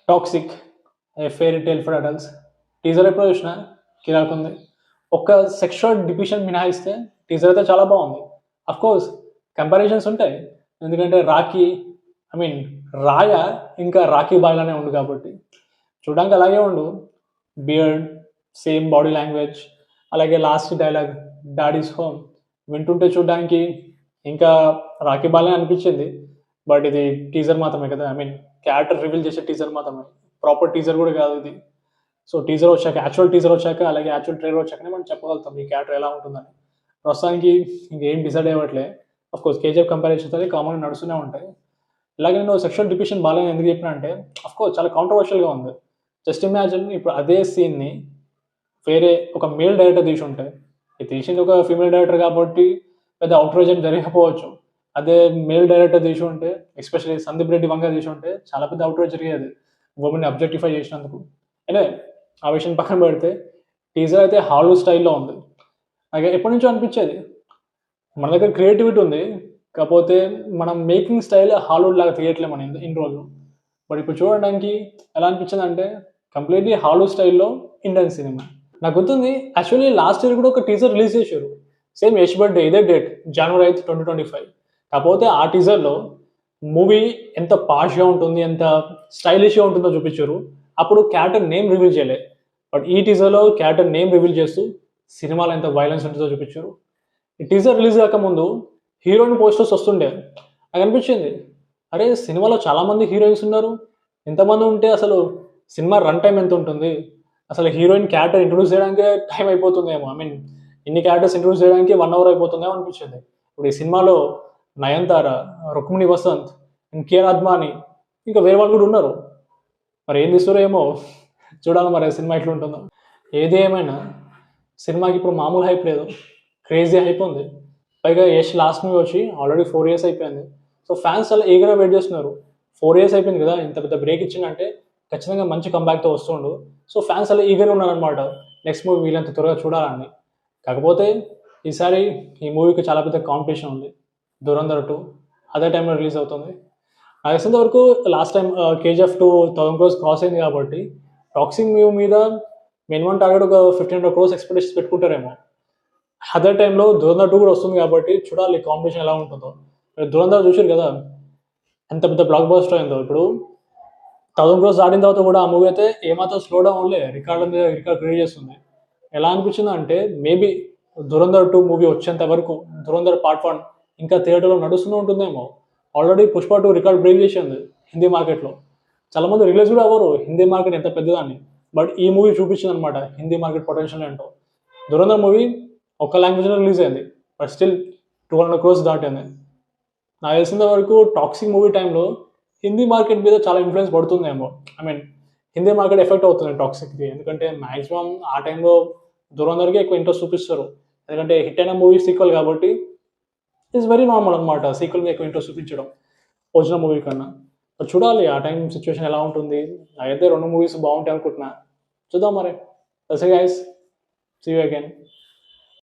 Toxic, a fairy tale for adults. Teaser ఎప్పుడో చూసిన, కిరాక్ ఉంది. ఒక్క సెక్షువల్ డిపిషన్ మినహాయిస్తే టీజర్ అయితే చాలా బాగుంది. అఫ్ కోర్స్ కంపారిజన్స్ ఉంటాయి, ఎందుకంటే రాఖీ, ఐ మీన్ రాయ ఇంకా రాఖీ బాయ్లానే ఉండు కాబట్టి చూడడానికి అలాగే ఉండు. బియర్డ్, సేమ్ బాడీ లాంగ్వేజ్, అలాగే లాస్ట్ డైలాగ్ డాడీస్ హోమ్ వింటుంటే చూడడానికి ఇంకా రాఖీ బాయ్లే అనిపించింది. బట్ ఇది టీజర్ మాత్రమే కదా, ఐ మీన్ క్యారెక్టర్ రివీల్ చేసే టీజర్ మాత్రమే, ప్రాపర్ టీజర్ కూడా కాదు ఇది. సో టీజర్ వచ్చాక, యాక్చువల్ టీజర్ వచ్చాక, అలాగే యాక్చువల్ ట్రైలర్ వచ్చాకనే మనం చెప్పగలుగుతాం ఈ క్యారెక్టర్ ఎలా ఉంటుందని. ప్రస్తుతానికి ఇంకేం డిసైడ్ అవ్వట్లే. అఫ్ కోర్స్ కేజీఎఫ్ కంపారిజన్స్ అయితే కామన్గా నడుస్తూనే ఉంటాయి. ఇలాగే నేను సెక్షువల్ డిపిషన్ బాగాలేని ఎందుకు చెప్పినా అంటే, అఫ్ కోర్స్ చాలా కాంట్రవర్షియల్గా ఉంది. జస్ట్ ఇమాజిన్, ఇప్పుడు అదే సీన్ని వేరే ఒక మేల్ డైరెక్టర్ తీసి ఉంటే, ఇది తీసింది ఒక ఫీమేల్ డైరెక్టర్ కాబట్టి పెద్ద అవుట్రేజ్ ఏం జరగకపోవచ్చు. అదే మేల్ డైరెక్టర్ తీసి ఉంటే, ఎస్పెషల్లీ సందీప్ రెడ్డి వంగ తీసి ఉంటే చాలా పెద్ద అవుట్రేజ్ జరిగేది ఉమెన్ని అబ్జెక్టిఫై చేసినందుకు. అంటే ఆ విషయం పక్కన పెడితే టీజర్ అయితే హాలీవుడ్ స్టైల్లో ఉంది. నాకు ఎప్పటి నుంచో అనిపించేది, మన దగ్గర క్రియేటివిటీ ఉంది, కాకపోతే మనం మేకింగ్ స్టైల్ హాలీవుడ్ లాగా తీయట్లేము మనం ఇన్ని రోజులు. బట్ ఇప్పుడు చూడడానికి ఎలా అనిపించింది అంటే, కంప్లీట్లీ హాలీవుడ్ స్టైల్లో ఇండియన్ సినిమా. నాకు గుర్తుంది, యాక్చువల్లీ లాస్ట్ ఇయర్ కూడా ఒక టీజర్ రిలీజ్ చేశారు, సేమ్ యష్ బర్త్డే, ఇదే డేట్ జనవరి 8, 2025. కాకపోతే ఆ టీజర్లో మూవీ ఎంత పాష్గా ఉంటుంది, ఎంత స్టైలిష్గా ఉంటుందో చూపించారు. అప్పుడు క్యారెక్టర్ నేమ్ రివీల్ చేయలేదు. బట్ ఈ టీజర్లో క్యారెక్టర్ నేమ్ రివీల్ చేస్తూ సినిమాలో ఎంత వైలెన్స్ ఉంటుందో చూపించారు. ఈ టీజర్ రిలీజ్ కాకముందు హీరోయిన్ పోస్టర్స్ వస్తుండే, నాకు అనిపించింది, అరే సినిమాలో చాలామంది హీరోయిన్స్ ఉన్నారు, ఎంతమంది ఉంటే అసలు సినిమా రన్ టైం ఎంత ఉంటుంది, అసలు హీరోయిన్ క్యారెక్టర్ ఇంట్రొడ్యూస్ చేయడానికి టైం అయిపోతుందేమో, ఐ మీన్ ఇన్ని క్యారెక్టర్స్ ఇంట్రొడ్యూస్ చేయడానికి 1 hour అయిపోతుందేమో అనిపించింది. ఇప్పుడు ఈ సినిమాలో నయనతార, రుక్మిణి వసంత్, కేఆర్ అద్వానీ, ఇంకా వేరే వాళ్ళు కూడా ఉన్నారు. మరి ఏం తీస్తారో ఏమో, చూడాలి మరి సినిమా ఎట్లా ఉంటుందో. ఏది ఏమైనా సినిమాకి ఇప్పుడు మామూలు హైప్ లేదు, క్రేజీ హైప్ ఉంది. పైగా యష్ లాస్ట్ మూవీ వచ్చి ఆల్రెడీ 4 years అయిపోయింది. సో ఫ్యాన్స్ చాలా ఈగర్గా వెయిట్ చేస్తున్నారు. 4 years అయిపోయింది కదా, ఇంత పెద్ద బ్రేక్ ఇచ్చిందంటే ఖచ్చితంగా మంచి కంబ్యాక్తో వస్తుండు. సో ఫ్యాన్స్ అలా ఈగర్గా ఉన్నారనమాట, నెక్స్ట్ మూవీ వీళ్ళంత త్వరగా చూడాలని. కాకపోతే ఈసారి ఈ మూవీకి చాలా పెద్ద కాంపిటీషన్ ఉంది. ధురంధర్ 2 అదే టైంలో రిలీజ్ అవుతుంది. నాకు తెలిసినంత వరకు last time KGF 2 1000 crores cross అయింది కాబట్టి టాక్సింగ్ మూవీ మీద మినిమం టార్గెట్ ఒక 1500 crores ఎక్స్పెక్టేషన్స్ పెట్టుకుంటారేమో. అదే టైంలో ధురంధర్ 2 కూడా వస్తుంది కాబట్టి చూడాలి కాంపిటీషన్ ఎలా ఉంటుందో. ధురంధర్ చూసారు కదా ఎంత పెద్ద బ్లాక్ బస్టర్ అయిందో. ఇప్పుడు 1000 crores దాటిన తర్వాత కూడా ఆ మూవీ అయితే ఏమాత్రం స్లో డౌన్ అవ్వలే, రికార్డు మీద రికార్డ్ క్రియేట్ చేస్తుంది. ఎలా అనిపించింది అంటే, మేబీ ధురంధర్ 2 మూవీ వచ్చేంత వరకు ధురంధర్ పార్ట్ 1 ఇంకా థియేటర్లో నడుస్తూనే ఉంటుందేమో. ఆల్రెడీ పుష్ప 2 రికార్డ్ బ్రేక్ చేసింది హిందీ మార్కెట్లో. చాలామంది రిలీజ్ కూడా అవ్వరు హిందీ మార్కెట్ ఎంత పెద్దదాన్ని, బట్ ఈ మూవీ చూపించింది అనమాట హిందీ మార్కెట్ పొటెన్షియల్ ఏంటో. ధురంధర్ మూవీ ఒక్క లాంగ్వేజ్లో రిలీజ్ అయింది, బట్ స్టిల్ 200 crores దాటింది. నాకు తెలిసినంత వరకు టాక్సిక్ మూవీ టైంలో హిందీ మార్కెట్ మీద చాలా ఇన్ఫ్లుయెన్స్ పడుతుందేమో, I mean Hindi market effect అవుతుంది టాక్సిక్కి. ఎందుకంటే మ్యాక్సిమం ఆ టైంలో ధురంధర్కి ఎక్కువ ఇంట్రెస్ట్ చూపిస్తారు, ఎందుకంటే హిట్ అయిన మూవీ సీక్వెల్ కాబట్టి ఇట్స్ వెరీ నార్మల్ అనమాట సీక్వెల్ మీద ఎక్కువ ఇంట్రెస్ట్ చూపించడం ఒరిజినల్ మూవీ కన్నా. చూడాలి ఆ టైం సిచ్యువేషన్ ఎలా ఉంటుంది. అయితే 2 మూవీస్ బాగుంటాయి అనుకుంటున్నా, చూద్దాం మరి. That's it guys, see you again.